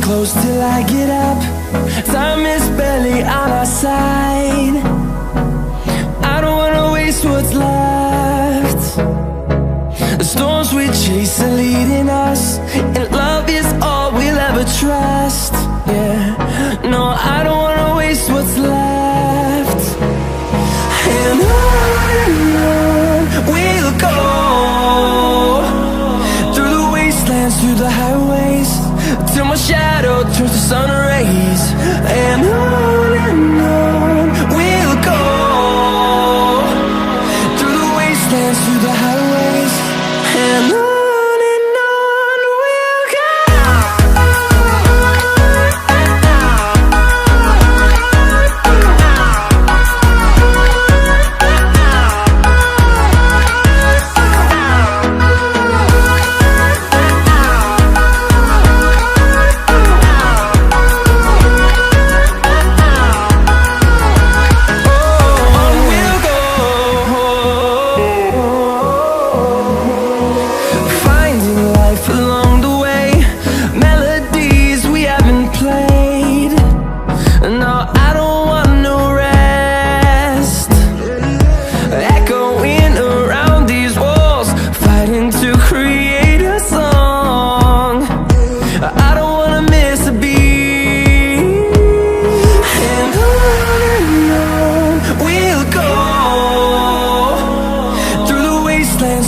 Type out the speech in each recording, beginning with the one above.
close till I get up. Time is barely on our side. I don't wanna waste what's left. The storms we chase are leading us, and love is all we'll ever trust. Yeah, no, I don't wanna waste what's left. And on we'll go, through the wastelands, through the highways, till my shadow turns to sun rays. And on we'll go, through the wastelands, through the highways, and on.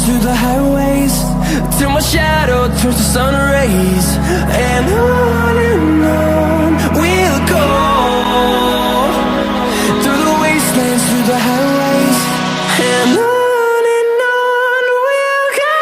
Through the highways, till my shadow turns to sun rays. And on we'll go, through the wastelands, through the highways, and on we'll go.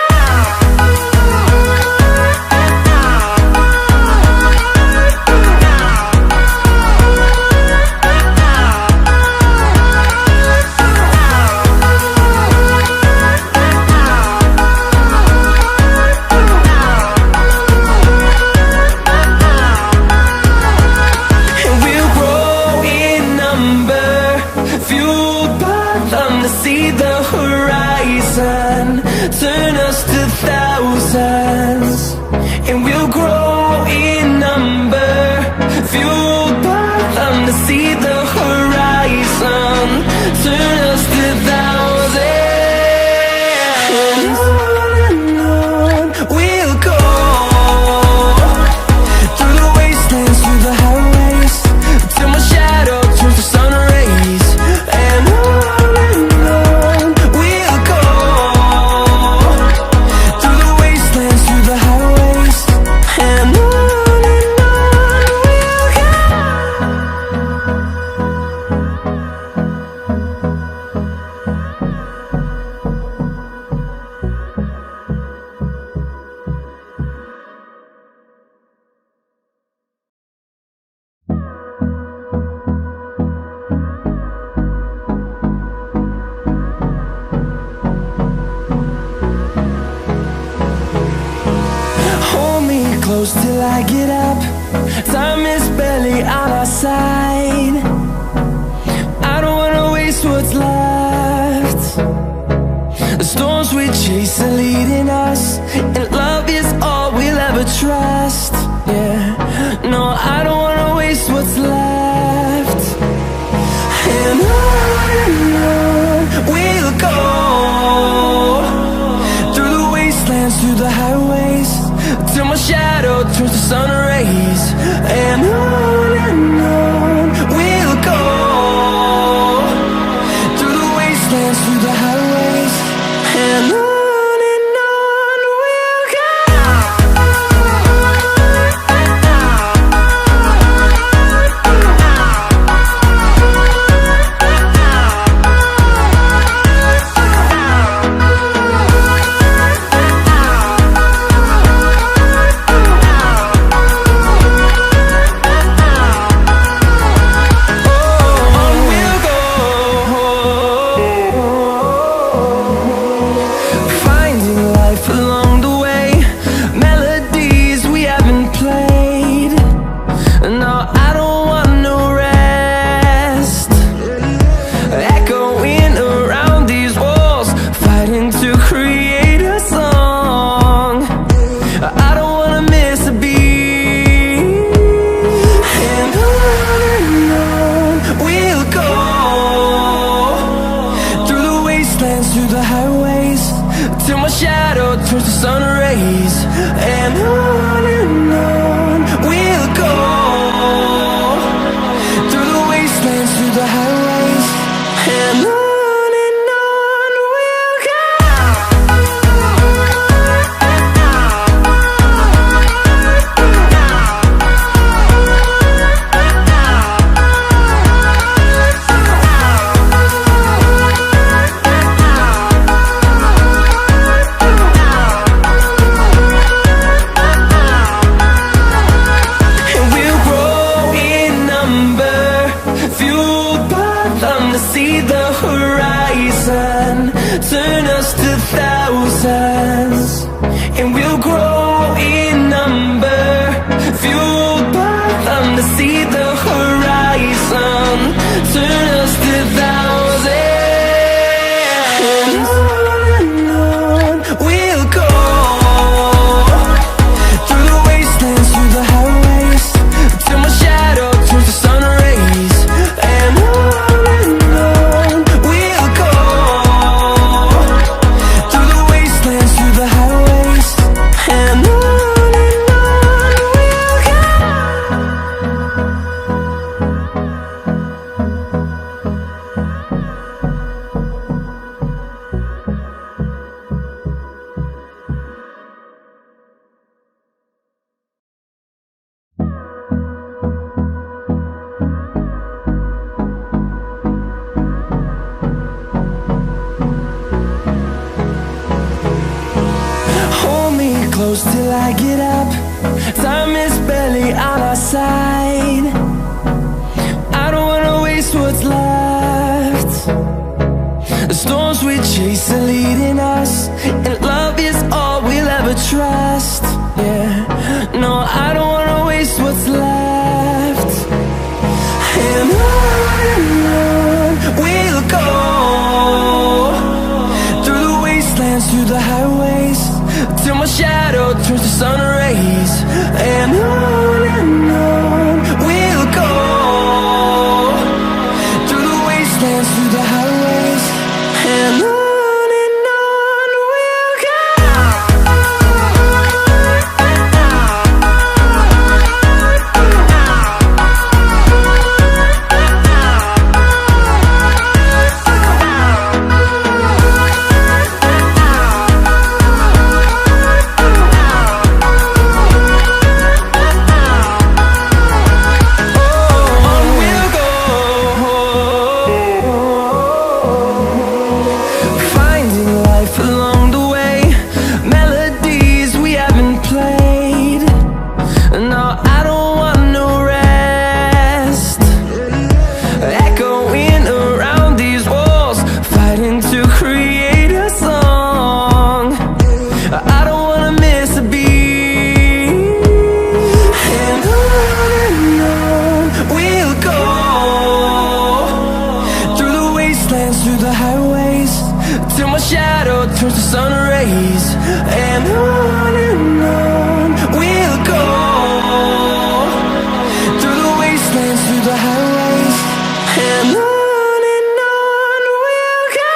See the horizon turn us to thousands, and we'll grow in number, fueled by them. To see the horizon turn us to thousands, and on we'll go, through the wastelands, through the highways, till my shadow turns to sun rays. And close till I get up. Time is barely on our side. I don't wanna waste what's left. The storms we chase are leading us, and love is all we'll ever trust. Yeah, no, I don't wanna waste what's left. And on we'll go, through the wastelands, through the highways, till my shadow turns to sun rays. And on we'll go, through the wastelands, through the highways, and on. We'll go. see the horizon, turn us to thousands, and we'll grow in number, fueled by them to see the horizon, turn us to thousands, and on we'll go, through the wastelands, through the highways, till my shadow turns to sun rays, and on we'll go, through the wastelands, through the highways, and on we'll go. Hold me close till I get up. Time is barely on our side. I don't wanna waste what's left. The storms we chase are leading us, and love is all we'll ever trust. Yeah, no, I don't wanna waste what's left. And on we'll go, through the wastelands, through the highways, till my shadow turns to sun rays, and on we'll go, through the wastelands, through the highways, and on we'll go. Finding life along the way, melodies we haven't played. No, I don't want no rest. Echoing around these walls, fighting to create a song. I don't wanna miss a beat. And on we'll go, through the wastelands, through the highways, till my shadow turns to sun rays, and on we'll go, through the wastelands, through the highways, and on we'll go.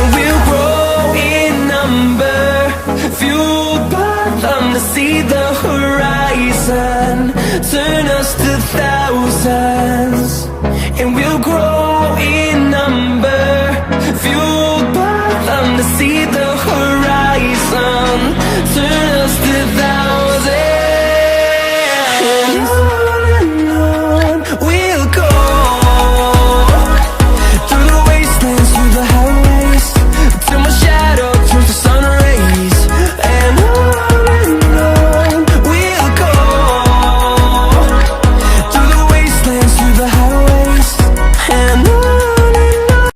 And we'll grow in number, fueled by them to see the horizon, turn us to thousands, and we'll grow